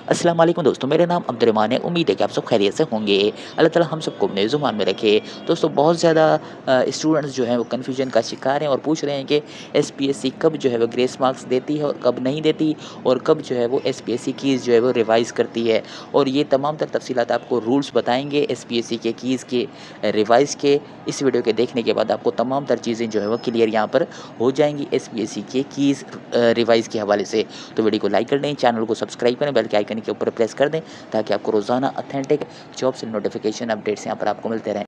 अस्सलाम वालेकुम दोस्तों, मेरा नाम अब्दुर्रहमान है। उम्मीद है कि आप सब खैरियत से होंगे। अल्लाह ताला हम सबको अपने ज़ुबान में रखे। दोस्तों बहुत ज़्यादा स्टूडेंट्स जो हैं वो कन्फ्यूजन का शिकार हैं और पूछ रहे हैं कि एसपीएससी कब जो है वो ग्रेस मार्क्स देती है और कब नहीं देती, और कब जो है वो एसपीएससी कीज़ जो है वो रिवाइज़ करती है। और ये तमाम तर तफसीलात आपको रूल्स बताएँगे एसपीएससी के कीज़ के रिवाइज़ के। इस वीडियो के देखने के बाद आपको तमाम तर चीज़ें जो है वो क्लियर यहाँ पर हो जाएँगी एसपीएससी के कीज़ रिवाइज़ के हवाले से। तो वीडियो को लाइक कर दें, चैनल को सब्सक्राइब करें, बेल के आइकन के ऊपर प्रेस कर दें ताकि आपको रोज़ाना ऑथेंटिक जॉब से नोटिफिकेशन अपडेट्स यहाँ पर आपको मिलते रहें।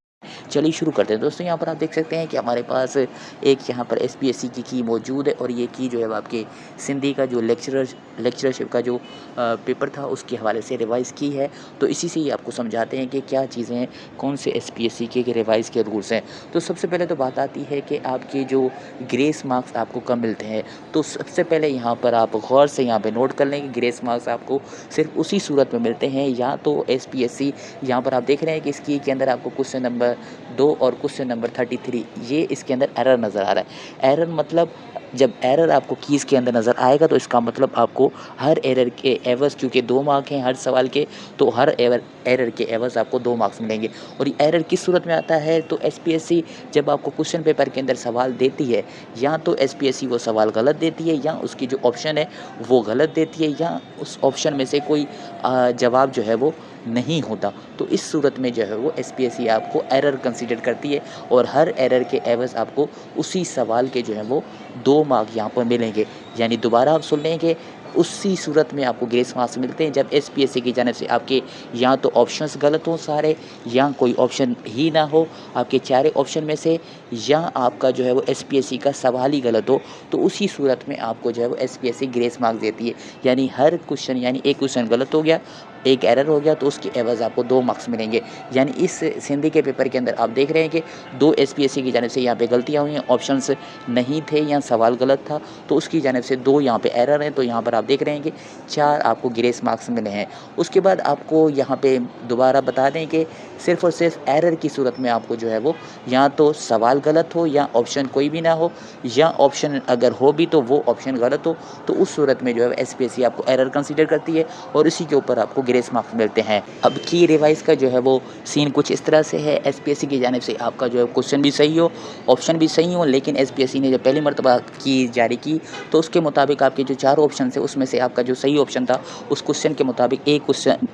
चलिए शुरू करते हैं दोस्तों। यहाँ पर आप देख सकते हैं कि हमारे पास एक यहाँ पर एसपीएससी की मौजूद है, और ये की जो है वो आपके सिंधी का जो लेक्चरशिप का जो पेपर था उसके हवाले से रिवाइज़ की है। तो इसी से ही आपको समझाते हैं कि क्या चीज़ें हैं, कौन से एसपीएससी के रिवाइज़ के रूल्स हैं। तो सबसे पहले तो बात आती है कि आपके जो ग्रेस मार्क्स आपको कब मिलते हैं। तो सबसे पहले यहाँ पर आप गौर से यहाँ पर नोट कर लें कि ग्रेस मार्क्स आपको सिर्फ उसी सूरत में मिलते हैं, या तो एसपीएससी यहाँ पर आप देख रहे हैं कि इसकी के अंदर आपको क्वेश्चन नंबर 2 और क्वेश्चन नंबर 33 ये इसके अंदर एरर नज़र आ रहा है। एरर मतलब जब एरर आपको कीज़ के अंदर नज़र आएगा तो इसका मतलब आपको हर एरर के एवज़, क्योंकि 2 मार्क हैं हर सवाल के, तो हर एरर के एवज़ आपको 2 मार्क्स मिलेंगे। और ये एरर किस सूरत में आता है, तो एसपीएससी जब आपको क्वेश्चन पेपर के अंदर सवाल देती है, या तो एसपीएससी वो सवाल गलत देती है, या उसकी जो ऑप्शन है वो गलत देती है, या उस ऑप्शन में से कोई जवाब जो है वो नहीं होता। तो इस सूरत में जो है वो एसपीएससी आपको एरर कंसीडर करती है, और हर एरर के एवज़ आपको उसी सवाल के जो है वो 2 मार्क यहाँ पर मिलेंगे। यानी दोबारा आप सुन लें कि उसी सूरत में आपको ग्रेस मार्क्स मिलते हैं जब एसपीएससी की जानिब से आपके या तो ऑप्शंस गलत हों सारे, या कोई ऑप्शन ही ना हो आपके चारों ऑप्शन में से, या आपका जो है वो एसपीएससी का सवाल ही गलत हो, तो उसी सूरत में आपको जो है वो एसपीएससी ग्रेस मार्क्स देती है। यानी हर क्वेश्चन, यानी एक क्वेश्चन गलत हो गया, एक एरर हो गया, तो उसके एवज़ आपको 2 मार्क्स मिलेंगे। यानी इस सिंधी के पेपर के अंदर आप देख रहे हैं कि 2 एसपीएससी की जानिब से यहाँ पे गलतियाँ हुई हैं, ऑप्शंस नहीं थे या सवाल गलत था, तो उसकी जानिब से 2 यहाँ पे एरर हैं। तो यहाँ पर आप देख रहे हैं कि 4 आपको ग्रेस मार्क्स मिले हैं। उसके बाद आपको यहाँ पे दोबारा बता दें कि सिर्फ़ और सिर्फ एरर की सूरत में आपको जो है वो या तो सवाल गलत हो, या ऑप्शन कोई भी ना हो, या ऑप्शन अगर हो भी तो वो ऑप्शन गलत हो, तो उस सूरत में जो है एसपीएससी आपको एरर कंसीडर करती है, और इसी के ऊपर आपको ग्रेस मार्क्स मिलते हैं। अब की रिवाइज़ का जो है वो सीन कुछ इस तरह से है। एसपीएससी की जानिब से आपका जो है क्वेश्चन भी सही हो, ऑप्शन भी सही हो, लेकिन एसपीएससी ने जब पहली मर्तबा की जारी की तो उसके मुताबिक आपके जो 4 ऑप्शन थे उसमें से आपका जो सही ऑप्शन था उस क्वेश्चन के मुताबिक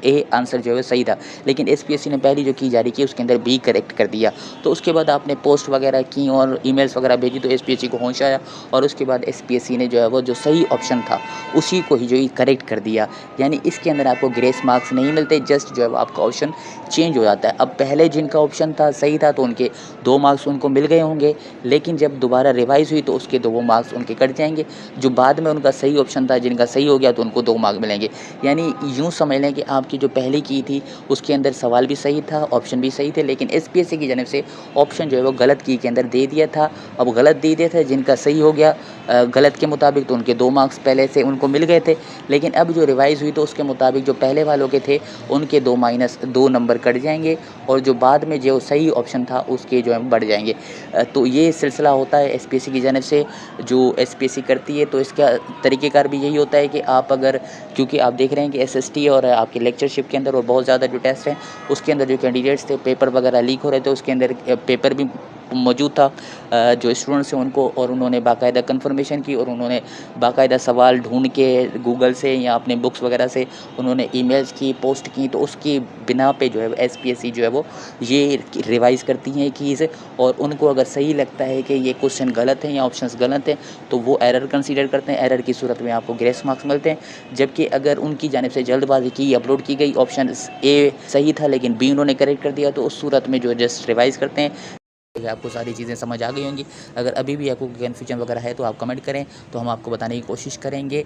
ए आंसर जो है सही था, लेकिन एसपीएससी ने पहली जो की जारी की उसके अंदर बी करेक्ट कर दिया। तो उसके बाद आपने पोस्ट वगैरह की और ईमेल्स वगैरह भेजी, तो एसपीएससी को होश आया, और उसके बाद एसपीएससी ने जो है वो जो सही ऑप्शन था उसी को ही जो है करेक्ट कर दिया। यानी इसके अंदर आपको ग्रेस मार्क्स नहीं मिलते, जस्ट जो है आपका ऑप्शन चेंज हो जाता है। अब पहले जिनका ऑप्शन था सही था तो उनके 2 मार्क्स उनको मिल गए होंगे, लेकिन जब दोबारा रिवाइज़ हुई तो उसके 2 मार्क्स उनके कट जाएंगे। जो बाद में उनका सही ऑप्शन था, जिनका सही हो गया, तो उनको 2 मार्क मिलेंगे। यानी यूँ समझ लें कि आपकी जो पहले की थी उसके अंदर सवाल भी सही था, ऑप्शन भी सही थे, लेकिन एसपीएससी की जानिब से ऑप्शन जो है वो गलत की के अंदर दे दिया था। अब गलत दे दिया था, जिनका सही हो गया गलत के मुताबिक, तो उनके 2 मार्क्स पहले से उनको मिल गए थे, लेकिन अब जो रिवाइज़ हुई तो उसके मुताबिक जो पहले वालों के थे उनके 2 नंबर कट जाएंगे, और जो बाद में जो सही ऑप्शन था उसके जो है बढ़ जाएंगे। तो ये सिलसिला होता है एसपीएससी की जानिब से जो एसपीएससी करती है। तो इसका तरीक़ेकार भी यही होता है कि आप अगर, क्योंकि आप देख रहे हैं कि एसएसटी और आपके लेक्चरशिप के अंदर और बहुत ज़्यादा जो टेस्ट हैं उसके अंदर जो कैंडिडेट्स थे पेपर वगैरह लीक हो रहे थे, उसके अंदर पेपर भी मौजूद था जो स्टूडेंट्स हैं उनको, और उन्होंने बाकायदा कन्फर्मेशन की, और उन्होंने बाकायदा सवाल ढूंढ के गूगल से या अपने बुक्स वगैरह से उन्होंने ईमेल्स की, पोस्ट की। तो उसकी बिना पे जो है एसपीएससी जो है वो ये रिवाइज़ करती हैं कीज़, और उनको अगर सही लगता है कि ये क्वेश्चन गलत हैं या ऑप्शंस गलत हैं तो वो एरर कंसीडर करते हैं। एरर की सूरत में आपको ग्रेस मार्क्स मिलते हैं। जबकि अगर उनकी जानिब से जल्दबाजी की, अपलोड की गई, ऑप्शन ए सही था लेकिन बी उन्होंने करेक्ट कर दिया, तो उस सूरत में जो जस्ट रिवाइज़ करते हैं। आपको सारी चीज़ें समझ आ गई होंगी। अगर अभी भी आपको कन्फ्यूजन वगैरह है तो आप कमेंट करें, तो हम आपको बताने की कोशिश करेंगे।